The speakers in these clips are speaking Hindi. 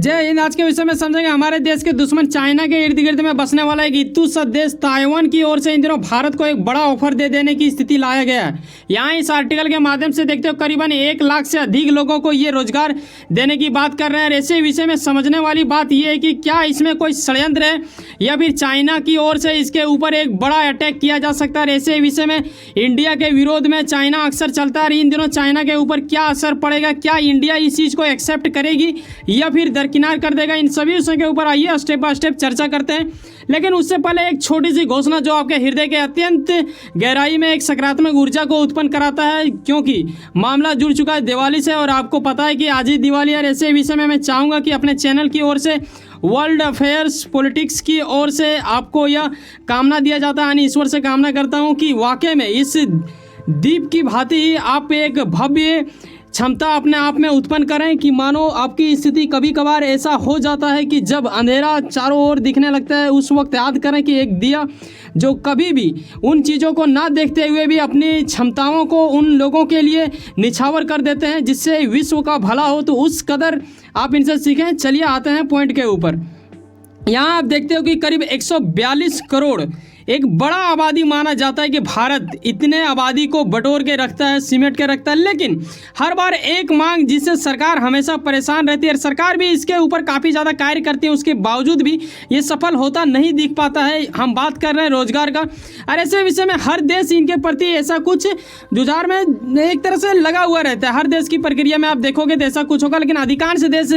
जय हिंद। आज के विषय में समझेंगे हमारे देश के दुश्मन चाइना के इर्द गिर्द में बसने वाला एक इत्तू सा देश ताइवान की ओर से इन दिनों भारत को एक बड़ा ऑफर दे देने की स्थिति लाया गया है। यहाँ इस आर्टिकल के माध्यम से देखते हो करीबन 1 लाख से अधिक लोगों को ये रोजगार देने की बात कर रहे हैं। ऐसे विषय में समझने वाली बात यह है कि क्या इसमें कोई षड्यंत्र है या फिर चाइना की ओर से इसके ऊपर एक बड़ा अटैक किया जा सकता है। ऐसे विषय में इंडिया के विरोध में चाइना अक्सर चलता है। इन दिनों चाइना के ऊपर क्या असर पड़ेगा, क्या इंडिया इस चीज़ को एक्सेप्ट करेगी या फिर दरकिनार कर देगा, इन सभी विषयों के ऊपर आइए स्टेप बाय स्टेप चर्चा करते हैं। लेकिन उससे पहले एक छोटी सी घोषणा जो आपके हृदय के अत्यंत गहराई में एक सकारात्मक ऊर्जा को उत्पन्न कराता है, क्योंकि मामला जुड़ चुका है दिवाली से और आपको पता है कि आज ही दिवाली है। ऐसे विषय में मैं चाहूँगा कि अपने चैनल की ओर से वर्ल्ड अफेयर्स पॉलिटिक्स की ओर से आपको यह कामना दिया जाता है, यानी ईश्वर से कामना करता हूँ कि वाकई में इस दीप की भांति ही आप एक भव्य क्षमता अपने आप में उत्पन्न करें कि मानो आपकी स्थिति कभी कभार ऐसा हो जाता है कि जब अंधेरा चारों ओर दिखने लगता है, उस वक्त याद करें कि एक दिया जो कभी भी उन चीज़ों को ना देखते हुए भी अपनी क्षमताओं को उन लोगों के लिए निछावर कर देते हैं जिससे विश्व का भला हो। तो उस कदर आप इनसे सीखें। चलिए आते हैं पॉइंट के ऊपर। यहाँ आप देखते हो कि करीब 142 करोड़ एक बड़ा आबादी माना जाता है कि भारत इतने आबादी को बटोर के रखता है, सिमट के रखता है। लेकिन हर बार एक मांग जिससे सरकार हमेशा परेशान रहती है, सरकार भी इसके ऊपर काफ़ी ज़्यादा कार्य करती है, उसके बावजूद भी ये सफल होता नहीं दिख पाता है। हम बात कर रहे हैं रोजगार का, और ऐसे विषय में हर देश इनके प्रति ऐसा कुछ जुझार में एक तरह से लगा हुआ रहता है। हर देश की प्रक्रिया में आप देखोगे तो ऐसा कुछ होगा, लेकिन अधिकांश देश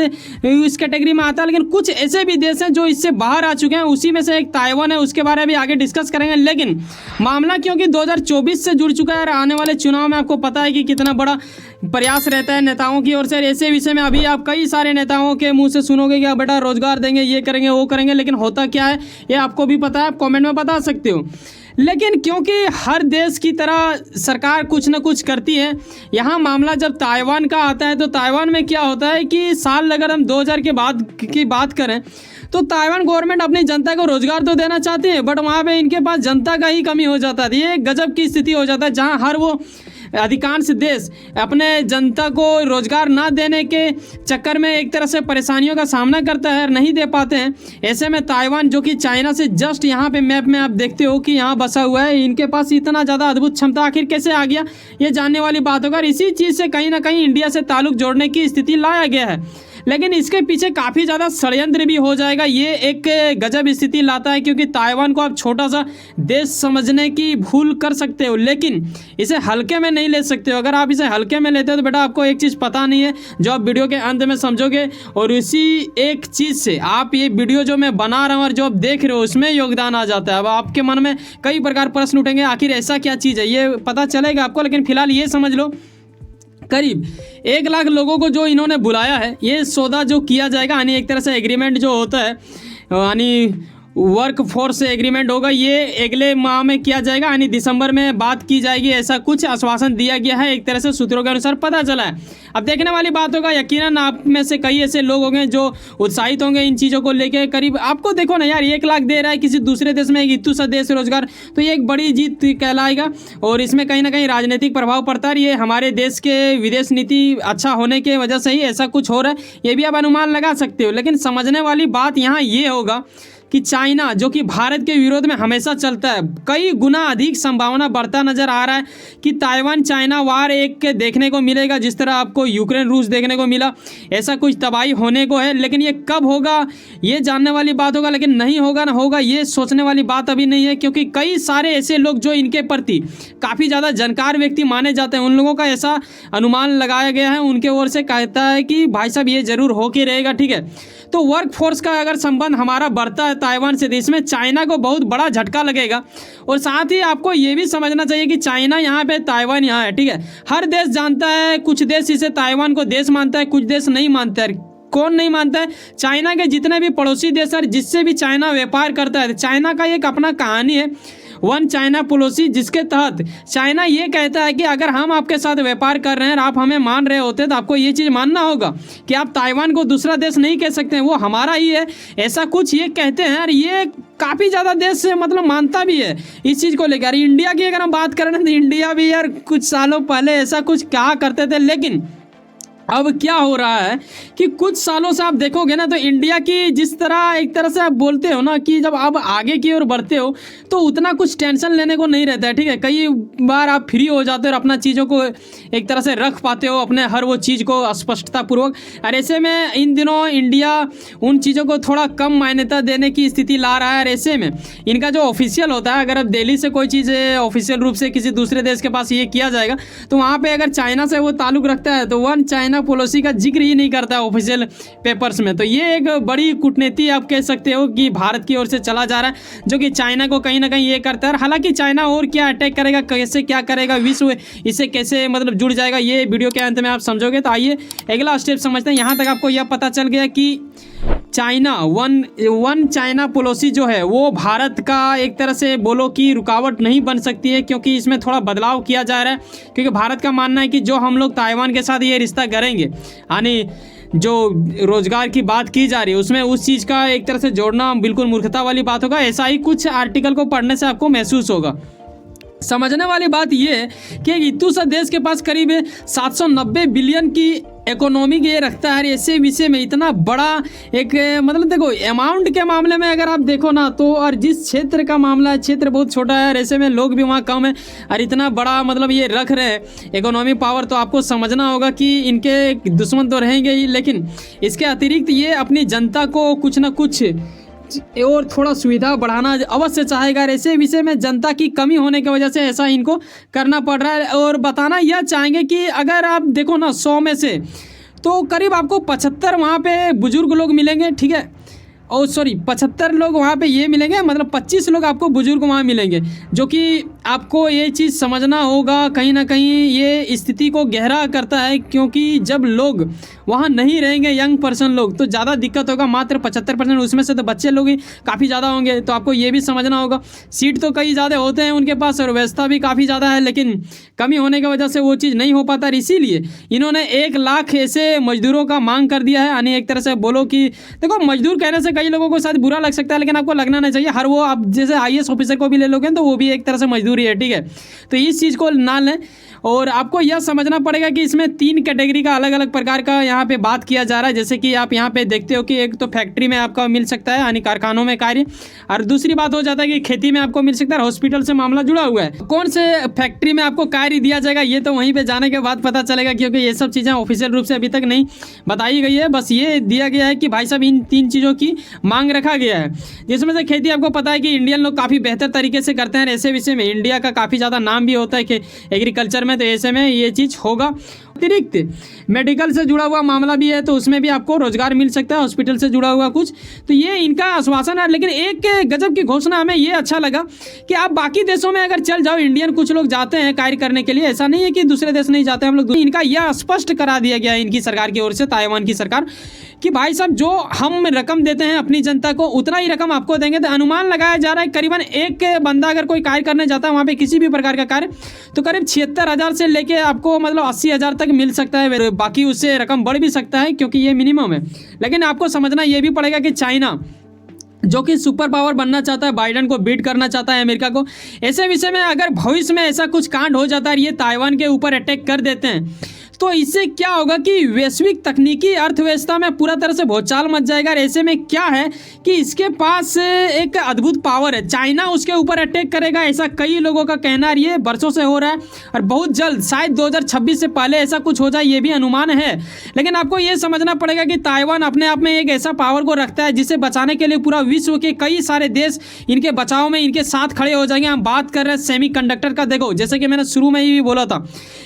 इस कैटेगरी में आता है। लेकिन कुछ ऐसे भी देश हैं जो इससे बाहर आ चुके हैं, उसी में से एक ताइवान है, उसके बारे में आगे डिस्कस करेंगे। लेकिन मामला क्योंकि 2024 से जुड़ चुका है और आने वाले चुनाव में आपको पता है कि कितना बड़ा प्रयास रहता है नेताओं की ओर से। ऐसे विषय में अभी आप कई सारे नेताओं के मुंह से सुनोगे कि बेटा रोजगार देंगे, ये करेंगे, वो करेंगे, लेकिन होता क्या है ये आपको भी पता है, आप कमेंट में बता सकते हो। लेकिन क्योंकि हर देश की तरह सरकार कुछ न कुछ करती है, यहाँ मामला जब ताइवान का आता है तो ताइवान में क्या होता है कि साल अगर हम 2000 के बाद की बात करें तो ताइवान गवर्नमेंट अपनी जनता को रोजगार तो देना चाहती है, बट वहाँ पे इनके पास जनता का ही कमी हो जाता है। ये गजब की स्थिति हो जाता है जहाँ हर वो अधिकांश देश अपने जनता को रोजगार ना देने के चक्कर में एक तरह से परेशानियों का सामना करता है, नहीं दे पाते हैं। ऐसे में ताइवान जो कि चाइना से जस्ट यहाँ पे मैप में आप देखते हो कि यहाँ बसा हुआ है, इनके पास इतना ज़्यादा अद्भुत क्षमता आखिर कैसे आ गया, ये जानने वाली बात होगा। इसी चीज़ से कहीं ना कहीं इंडिया से ताल्लुक जोड़ने की स्थिति लाया गया है, लेकिन इसके पीछे काफ़ी ज़्यादा षड्यंत्र भी हो जाएगा। ये एक गजब स्थिति लाता है, क्योंकि ताइवान को आप छोटा सा देश समझने की भूल कर सकते हो, लेकिन इसे हल्के में नहीं ले सकते हो। अगर आप इसे हल्के में लेते हो तो बेटा आपको एक चीज़ पता नहीं है जो आप वीडियो के अंत में समझोगे, और इसी एक चीज़ से आप ये वीडियो जो मैं बना रहा हूँ और जो आप देख रहे हो उसमें योगदान आ जाता है। अब आपके मन में कई प्रकार प्रश्न उठेंगे, आखिर ऐसा क्या चीज़ है, ये पता चलेगा आपको। लेकिन फिलहाल ये समझ लो करीब 1 लाख लोगों को जो इन्होंने बुलाया है, ये सौदा जो किया जाएगा, यानी एक तरह से एग्रीमेंट जो होता है, यानी वर्क फोर्स एग्रीमेंट होगा, ये अगले माह में किया जाएगा, यानी दिसंबर में बात की जाएगी, ऐसा कुछ आश्वासन दिया गया है, एक तरह से सूत्रों के अनुसार पता चला है। अब देखने वाली बात होगा, यकीनन आप में से कई ऐसे लोग होंगे जो उत्साहित होंगे इन चीज़ों को लेके। करीब आपको देखो ना यार, 1 लाख दे रहा है किसी दूसरे देश में, एक इत्तू सा देश रोजगार, तो ये एक बड़ी जीत कहलाएगा, और इसमें कहीं ना कहीं राजनीतिक प्रभाव पड़ता है। ये हमारे देश के विदेश नीति अच्छा होने के वजह से ही ऐसा कुछ हो रहा है, ये भी आप अनुमान लगा सकते हो। लेकिन समझने वाली बात यहाँ ये होगा कि चाइना जो कि भारत के विरोध में हमेशा चलता है, कई गुना अधिक संभावना बढ़ता नजर आ रहा है कि ताइवान चाइना वार एक के देखने को मिलेगा, जिस तरह आपको यूक्रेन रूस देखने को मिला, ऐसा कुछ तबाही होने को है। लेकिन ये कब होगा ये जानने वाली बात होगा, लेकिन नहीं होगा ना होगा ये सोचने वाली बात अभी नहीं है, क्योंकि कई सारे ऐसे लोग जो इनके प्रति काफ़ी ज़्यादा जानकार व्यक्ति माने जाते हैं, उन लोगों का ऐसा अनुमान लगाया गया है, उनके ओर से कहता है कि भाई साहब ये जरूर होके रहेगा। ठीक है, तो वर्क फोर्स का अगर संबंध हमारा बढ़ता है ताइवान से, इसमें चाइना को बहुत बड़ा झटका लगेगा। और साथ ही आपको ये भी समझना चाहिए कि चाइना यहाँ पे, ताइवान यहाँ है। ठीक है, हर देश जानता है, कुछ देश इसे ताइवान को देश मानता है, कुछ देश नहीं मानता है। कौन नहीं मानता है? चाइना के जितने भी पड़ोसी देश है जिससे भी चाइना व्यापार करता है, चाइना का एक अपना कहानी है, वन चाइना पॉलिसी, जिसके तहत चाइना ये कहता है कि अगर हम आपके साथ व्यापार कर रहे हैं और आप हमें मान रहे होते तो आपको ये चीज़ मानना होगा कि आप ताइवान को दूसरा देश नहीं कह सकते हैं, वो हमारा ही है, ऐसा कुछ ये कहते हैं। और ये काफ़ी ज़्यादा देश मतलब मानता भी है इस चीज़ को लेकर। इंडिया की अगर हम बात करें तो इंडिया भी यार कुछ सालों पहले ऐसा कुछ कहा करते थे, लेकिन अब क्या हो रहा है कि कुछ सालों से आप देखोगे ना, तो इंडिया की जिस तरह एक तरह से आप बोलते हो ना कि जब आप आगे की ओर बढ़ते हो तो उतना कुछ टेंशन लेने को नहीं रहता है, ठीक है। कई बार आप फ्री हो जाते हो और अपना चीज़ों को एक तरह से रख पाते हो, अपने हर वो चीज़ को स्पष्टतापूर्वक। और ऐसे में इन दिनों इंडिया उन चीज़ों को थोड़ा कम मान्यता देने की स्थिति ला रहा है। और ऐसे में इनका जो ऑफिशियल होता है, अगर अब दिल्ली से कोई चीज़ ऑफिशियल रूप से किसी दूसरे देश के पास ये किया जाएगा तो वहाँ पर अगर चाइना से वो ताल्लुक़ रखता है तो वन चाइना पॉलिसी का जिक्र ही नहीं करता है ऑफिशियल पेपर्स में। तो ये एक बड़ी कूटनीति आप कह सकते हो कि भारत की ओर से चला जा रहा है, जो कि चाइना को कहीं ना कहीं ये करता है। हालांकि चाइना और क्या अटैक करेगा, कैसे क्या करेगा, विश्व इससे कैसे मतलब जुड़ जाएगा, ये वीडियो के अंत में आप समझोगे। तो आइए अगला स्टेप समझते हैं। यहाँ तक आपको यह पता चल गया कि चाइना वन चाइना पॉलिसी जो है वो भारत का एक तरह से बोलो कि रुकावट नहीं बन सकती है, क्योंकि इसमें थोड़ा बदलाव किया जा रहा है। क्योंकि भारत का मानना है कि जो हम लोग ताइवान के साथ ये रिश्ता करेंगे, यानी जो रोजगार की बात की जा रही है उसमें उस चीज़ का एक तरह से जोड़ना बिल्कुल मूर्खता वाली बात होगा। ऐसा ही कुछ आर्टिकल को पढ़ने से आपको महसूस होगा। समझने वाली बात यह है कि इतू सा देश के पास करीब 790 बिलियन की इकोनॉमी ये रखता है। ऐसे विषय में इतना बड़ा एक मतलब देखो अमाउंट के मामले में अगर आप देखो ना तो, और जिस क्षेत्र का मामला है क्षेत्र बहुत छोटा है और ऐसे में लोग भी वहाँ कम है और इतना बड़ा मतलब ये रख रहे हैं इकोनॉमी पावर, तो आपको समझना होगा कि इनके दुश्मन तो रहेंगे ही, लेकिन इसके अतिरिक्त ये अपनी जनता को कुछ ना कुछ और थोड़ा सुविधा बढ़ाना अवश्य चाहेगा। ऐसे विषय में जनता की कमी होने की वजह से ऐसा इनको करना पड़ रहा है। और बताना यह चाहेंगे कि अगर आप देखो ना 100 में से तो करीब आपको 75 वहाँ पे बुजुर्ग लोग मिलेंगे, ठीक है। और 75 लोग वहाँ पे ये मिलेंगे, मतलब 25 लोग आपको बुजुर्ग वहाँ मिलेंगे, जो कि आपको ये चीज़ समझना होगा। कहीं ना कहीं ये स्थिति को गहरा करता है, क्योंकि जब लोग वहाँ नहीं रहेंगे यंग पर्सन लोग तो ज़्यादा दिक्कत होगा। मात्र 75%, उसमें से तो बच्चे लोग ही काफ़ी ज़्यादा होंगे, तो आपको ये भी समझना होगा। सीट तो कई ज़्यादा होते हैं उनके पास और व्यवस्था भी काफ़ी ज़्यादा है, लेकिन कमी होने की वजह से वो चीज़ नहीं हो पाता। इसीलिए इन्होंने 1 लाख ऐसे मजदूरों का मांग कर दिया है। यानी एक तरह से बोलो कि देखो, मजदूर कहने से कई लोगों को शायद बुरा लग सकता है, लेकिन आपको लगना नहीं चाहिए। हर वो आप जैसे IAS ऑफिसर को भी ले लोगे तो वो भी एक तरह से मजदूरी है, ठीक है। तो इस चीज़ को ना लें। और आपको यह समझना पड़ेगा कि इसमें 3 कैटेगरी का अलग अलग प्रकार का यहाँ पे बात किया जा रहा है। जैसे कि आप यहाँ पे देखते हो कि एक तो फैक्ट्री में आपका मिल सकता है, यानी कारखानों में कार्य, और दूसरी बात हो जाता है कि खेती में आपको मिल सकता है, हॉस्पिटल से मामला जुड़ा हुआ है। कौन से फैक्ट्री में आपको कार्य दिया जाएगा ये तो वहीं पर जाने के बाद पता चलेगा, क्योंकि ये सब चीज़ें ऑफिशियल रूप से अभी तक नहीं बताई गई है। बस ये दिया गया है कि भाई साहब इन 3 चीज़ों की मांग रखा गया है, जिसमें से खेती आपको पता है कि इंडियन लोग काफ़ी बेहतर तरीके से करते हैं। ऐसे विषय में इंडिया का काफ़ी ज़्यादा नाम भी होता है कि एग्रीकल्चर में, तो ऐसे में ये चीज़ होगा। अतिरिक्त मेडिकल से जुड़ा हुआ मामला भी है, तो उसमें भी आपको रोजगार मिल सकता है, हॉस्पिटल से जुड़ा हुआ कुछ। तो ये इनका आश्वासन है। लेकिन एक गजब की घोषणा हमें ये अच्छा लगा कि आप बाकी देशों में अगर चल जाओ, इंडियन कुछ लोग जाते हैं कार्य करने के लिए, ऐसा नहीं है कि दूसरे देश नहीं जाते हम लोग। इनका यह स्पष्ट करा दिया गया है इनकी सरकार की ओर से, ताइवान की सरकार, कि भाई साहब जो हम रकम देते हैं अपनी जनता को उतना ही रकम आपको देंगे। तो अनुमान लगाया जा रहा है करीबन एक बंदा अगर कोई कार्य करने जाता है वहाँ पे किसी भी प्रकार का कार्य, तो करीब 76,000 से लेके आपको मतलब 80,000 तक मिल सकता है। बाकी उससे रकम बढ़ भी सकता है, क्योंकि ये मिनिमम है। लेकिन आपको समझना ये भी पड़ेगा कि चाइना जो कि सुपर पावर बनना चाहता है, बाइडन को बीट करना चाहता है अमेरिका को, ऐसे विषय में अगर भविष्य में ऐसा कुछ कांड हो जाता है, ये ताइवान के ऊपर अटैक कर देते हैं, तो इससे क्या होगा कि वैश्विक तकनीकी अर्थव्यवस्था में पूरा तरह से भूचाल मच जाएगा। और ऐसे में क्या है कि इसके पास एक अद्भुत पावर है, चाइना उसके ऊपर अटैक करेगा, ऐसा कई लोगों का कहना है। ये वर्षों से हो रहा है और बहुत जल्द शायद 2026 से पहले ऐसा कुछ हो जाए, ये भी अनुमान है। लेकिन आपको ये समझना पड़ेगा कि ताइवान अपने आप में एक ऐसा पावर को रखता है जिसे बचाने के लिए पूरा विश्व के कई सारे देश इनके बचाव में इनके साथ खड़े हो जाएंगे। हम बात कर रहे हैं सेमीकंडक्टर का। देखो, जैसे कि मैंने शुरू में ही बोला था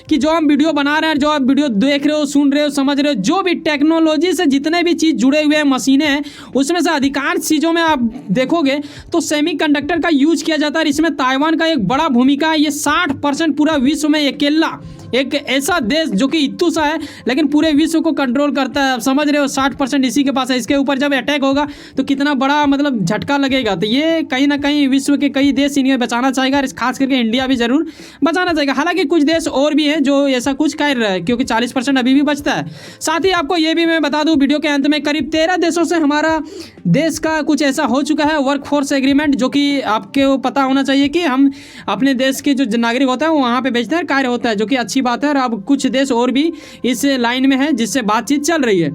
कि जो हम वीडियो बना रहे हैं, जो आप वीडियो देख रहे हो, सुन रहे हो, समझ रहे हो, जो भी टेक्नोलॉजी से जितने भी चीज़ जुड़े हुए हैं, मशीनें हैं, उसमें से अधिकांश चीज़ों में आप देखोगे तो सेमीकंडक्टर का यूज किया जाता है। इसमें ताइवान का एक बड़ा भूमिका है। ये 60% पूरा विश्व में अकेला एक ऐसा देश जो कि इतू सा है लेकिन पूरे विश्व को कंट्रोल करता है। आप समझ रहे हो, 60% इसी के पास है। इसके ऊपर जब अटैक होगा तो कितना बड़ा मतलब झटका लगेगा। तो ये कहीं ना कहीं विश्व के कई देश इन्हें बचाना चाहेगा, और खास करके इंडिया भी जरूर बचाना चाहेगा। हालांकि कुछ देश और भी हैं जो ऐसा कुछ कर रहे हैं, क्योंकि 40% अभी भी बचता है। साथ ही आपको ये भी मैं बता दूं वीडियो के अंत में, करीब 13 देशों से हमारा देश का कुछ ऐसा हो चुका है वर्कफोर्स एग्रीमेंट, जो कि आपको पता होना चाहिए कि हम अपने देश के जो नागरिक होता है वो वहाँ पे भेजते हैं, कार्य होता है, जो कि अच्छी अच्छी बात है। और अब कुछ देश और भी इस लाइन में है जिससे बातचीत चल रही है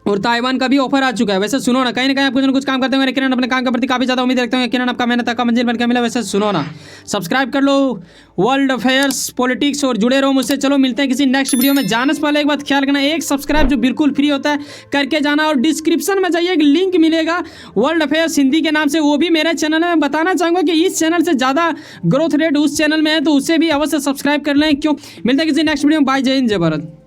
और ताइवान का भी ऑफर आ चुका है। वैसे सुनो ना कहीं आप कुछ ना कुछ काम करते होंगे, किरण अपने काम के प्रति काफ़ी ज़्यादा उम्मीद रखते होंगे। किरण आपका मेहनत का मंजिल बन के मिला। वैसे सुनो ना, सब्सक्राइब कर लो वर्ल्ड अफेयर्स पॉलिटिक्स और जुड़े रहो मुझसे। चलो मिलते हैं किसी नेक्स्ट वीडियो में। जाने से पहले एक बात ख्याल रखना, एक सब्सक्राइब जो बिल्कुल फ्री होता है करके जाना, और डिस्क्रिप्शन में जाइए एक लिंक मिलेगा वर्ल्ड अफेयर्स हिंदी के नाम से, वो भी मेरे चैनल है। मैं बताना चाहूँगा कि इस चैनल से ज़्यादा ग्रोथ रेट उस चैनल में है, तो उससे भी अवश्य सब्सक्राइब कर लें। क्यों, मिलते हैं किसी नेक्स्ट वीडियो में। बाय, जय हिंद, जय भारत।